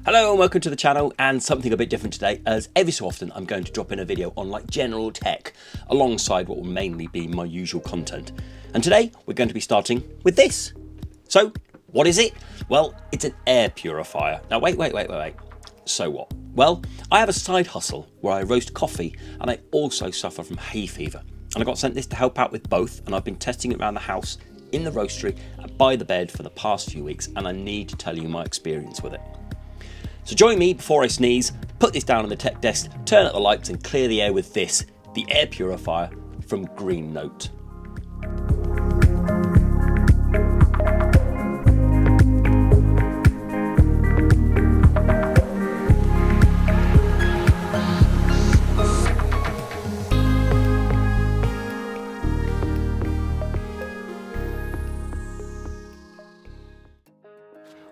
Hello and welcome to the channel, and something a bit different today, as every so often I'm going to drop in a video on like general tech alongside what will mainly be my usual content. And today we're going to be starting with this. So what is it? Well, it's an air purifier. Now wait. So what? Well, I have a side hustle where I roast coffee and I also suffer from hay fever. And I got sent this to help out with both, and I've been testing it around the house, in the roastery and by the bed for the past few weeks, and I need to tell you my experience with it. So join me before I sneeze, put this down on the tech desk, turn up the lights and clear the air with this, the air purifier from Greenote.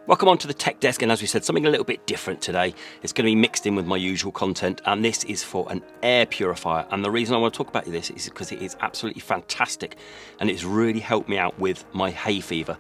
Welcome on to the tech desk, and as we said, something a little bit different today. It's going to be mixed in with my usual content, and this is for an air purifier. And the reason I want to talk about this is because it is absolutely fantastic, and it's really helped me out with my hay fever.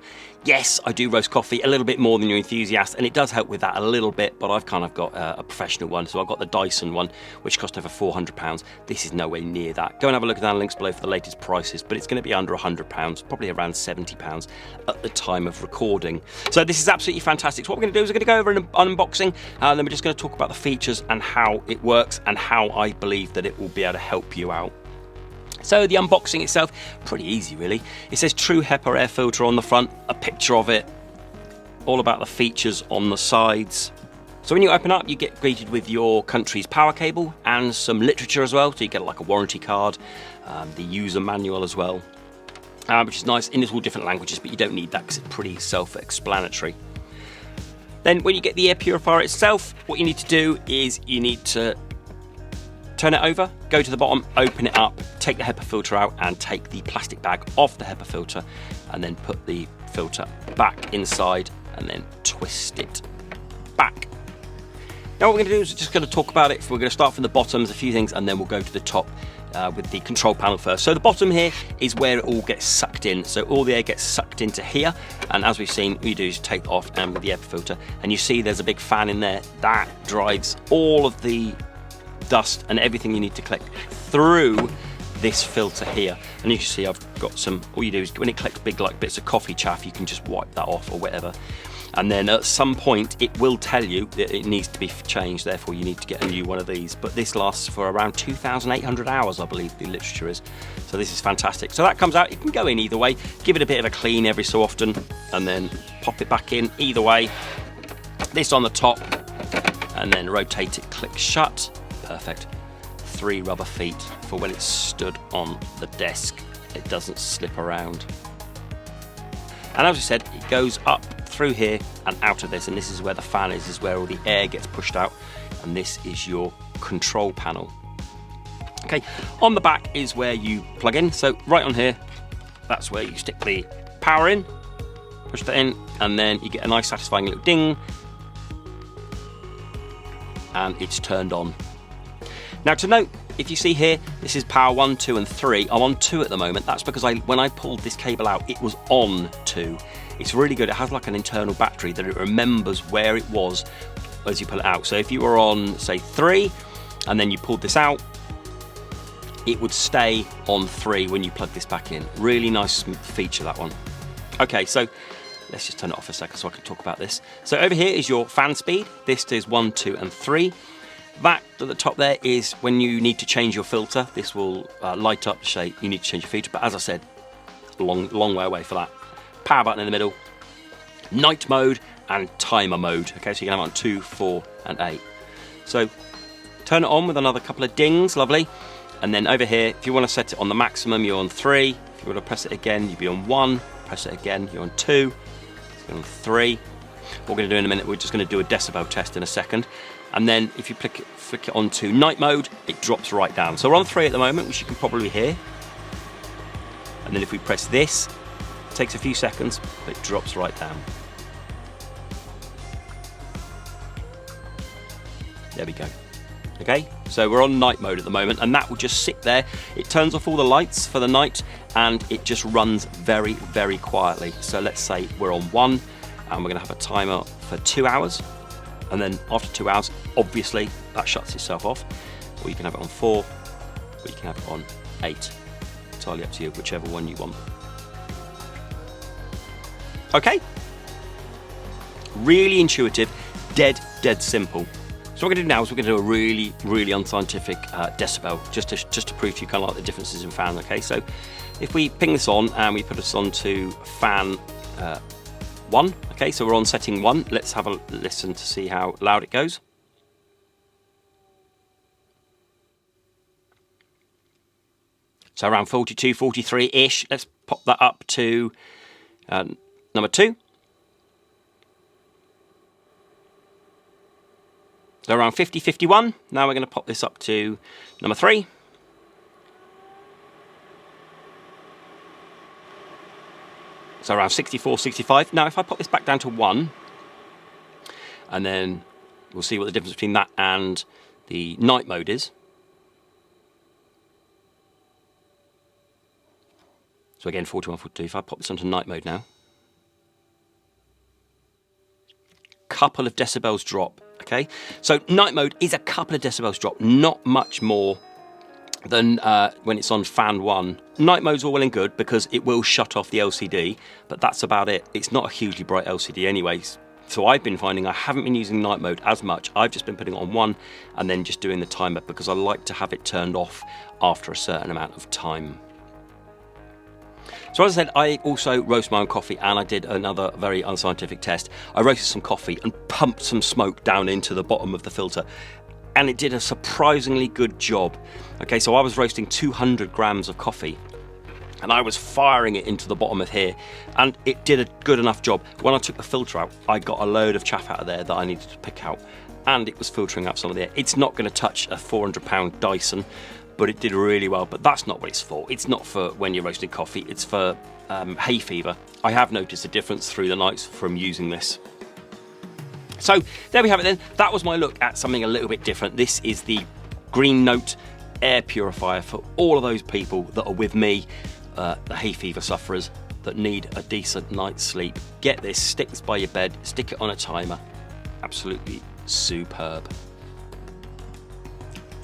Yes, I do roast coffee a little bit more than your enthusiast, and it does help with that a little bit, but I've kind of got a professional one. So I've got the Dyson one, which cost over £400. This is nowhere near that. Go and have a look at the links below for the latest prices, but it's going to be under £100, probably around £70 at the time of recording. So this is absolutely fantastic. So what we're going to do is we're going to go over an unboxing, and then we're just going to talk about the features and how it works and how I believe that it will be able to help you out. So the unboxing itself, pretty easy really. It says True HEPA air filter on the front, a picture of it, all about the features on the sides. So when you open up, you get greeted with your country's power cable and some literature as well. So you get like a warranty card, the user manual as well, which is nice. And it's all different languages, but you don't need that because it's pretty self-explanatory. Then when you get the air purifier itself, what you need to do is you need to turn it over, go to the bottom, open it up, take the HEPA filter out and take the plastic bag off the HEPA filter, and then put the filter back inside and then twist it back. Now what we're going to do is we're just going to talk about it. We're going to start from the bottom, a few things, and then we'll go to the top with the control panel first. So the bottom here is where it all gets sucked in. So all the air gets sucked into here, and as we've seen, what you do is take it off and with the HEPA filter, and you see there's a big fan in there that drives all of the dust and everything you need to collect through this filter here. And you can see I've got some, all you do is when it collects big like bits of coffee chaff, you can just wipe that off or whatever, and then at some point it will tell you that it needs to be changed, therefore you need to get a new one of these. But this lasts for around 2,800 hours, I believe the literature is. So this is fantastic. So that comes out, it can go in either way, give it a bit of a clean every so often and then pop it back in either way. This on the top and then rotate it, click shut. Perfect. 3 rubber feet for when it's stood on the desk, it doesn't slip around. And as I said, it goes up through here and out of this, and this is where the fan is where all the air gets pushed out, and this is your control panel. Okay, on the back is where you plug in, so right on here, that's where you stick the power in, push that in, and then you get a nice satisfying little ding, and it's turned on. Now to note, if you see here, this is power 1, 2 and 3. I'm on 2 at the moment. That's because when I pulled this cable out, it was on 2. It's really good. It has like an internal battery that it remembers where it was as you pull it out. So if you were on, say, 3, and then you pulled this out, it would stay on 3 when you plug this back in. Really nice feature, that one. Okay, so let's just turn it off for a second so I can talk about this. So over here is your fan speed. This is 1, 2 and 3. That at the top there is when you need to change your filter. This will light up to say you need to change your filter, but as I said, long way away for that. Power button in the middle, night mode and timer mode. Okay, so you can have it on 2, 4 and 8. So turn it on with another couple of dings, lovely. And then over here, if you want to set it on the maximum, you're on 3. If you want to press it again, you'll be on 1. Press it again, you're on 2. You're on 3. What we're going to do in a minute, we're just going to do a decibel test in a second. And then if you flick it onto night mode, it drops right down. So we're on 3 at the moment, which you can probably hear. And then if we press this, it takes a few seconds, but it drops right down. There we go. Okay, so we're on night mode at the moment, and that will just sit there. It turns off all the lights for the night, and it just runs very, very quietly. So let's say we're on 1, and we're going to have a timer for 2 hours. And then after 2 hours, obviously that shuts itself off. Or you can have it on 4, or you can have it on 8. Entirely up to you, whichever one you want. Okay. Really intuitive, dead simple. So what we're going to do now is we're going to do a really unscientific decibel, just to prove to you kind of like the differences in fan. Okay, so if we ping this on and we put this on to fan 1, okay, so we're on setting 1. Let's have a listen to see how loud it goes. So around 42, 43-ish. Let's pop that up to number 2. So around 50, 51. Now we're going to pop this up to number 3. So around 64, 65. Now if I pop this back down to 1, and then we'll see what the difference between that and the night mode is. So again, 41, 42. If I pop this onto night mode now, couple of decibels drop. Okay, so night mode is a couple of decibels drop, not much more than when it's on fan 1. Night mode's all well and good because it will shut off the LCD, but that's about it. It's not a hugely bright LCD anyways. So I've been finding I haven't been using night mode as much. I've just been putting it on 1 and then just doing the timer because I like to have it turned off after a certain amount of time. So as I said, I also roast my own coffee, and I did another very unscientific test. I roasted some coffee and pumped some smoke down into the bottom of the filter, and it did a surprisingly good job. Okay, so I was roasting 200 grams of coffee, and I was firing it into the bottom of here, and it did a good enough job. When I took the filter out, I got a load of chaff out of there that I needed to pick out, and it was filtering out some of the air. It's not going to touch a 400-pound Dyson, but it did really well. But that's not what it's for. It's not for when you're roasting coffee. It's for Hayfever. I have noticed a difference through the nights from using this. So there we have it then. That was my look at something a little bit different. This is the Greenote air purifier for all of those people that are with me, the Hayfever sufferers that need a decent night's sleep. Get this, stick this by your bed, stick it on a timer. Absolutely superb.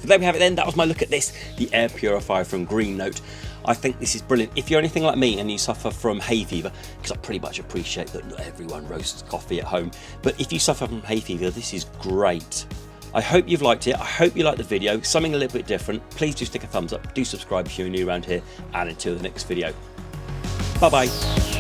So there we have it then. That was my look at this, the air purifier from Greenote. I think this is brilliant. If you're anything like me and you suffer from hay fever, because I pretty much appreciate that not everyone roasts coffee at home, but if you suffer from hay fever, this is great. I hope you've liked it. I hope you liked the video, something a little bit different. Please do stick a thumbs up, do subscribe if you're new around here, and until the next video. Bye bye.